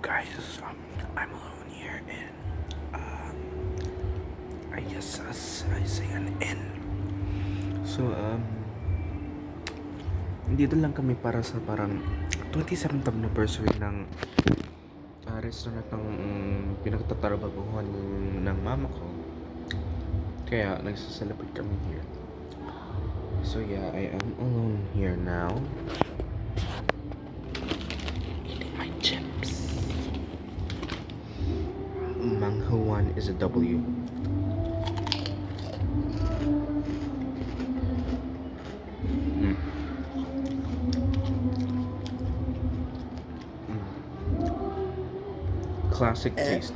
guys, I'm alone here and I guess I say an N. So dito lang kami para sa parang 27th anniversary ng restaurant ng pinagtatrabahuhan ng mama ko. Kaya nagsasalabat kami here. So yeah, I am alone here now. Eating my chips. Manghuan is a W. Classic taste.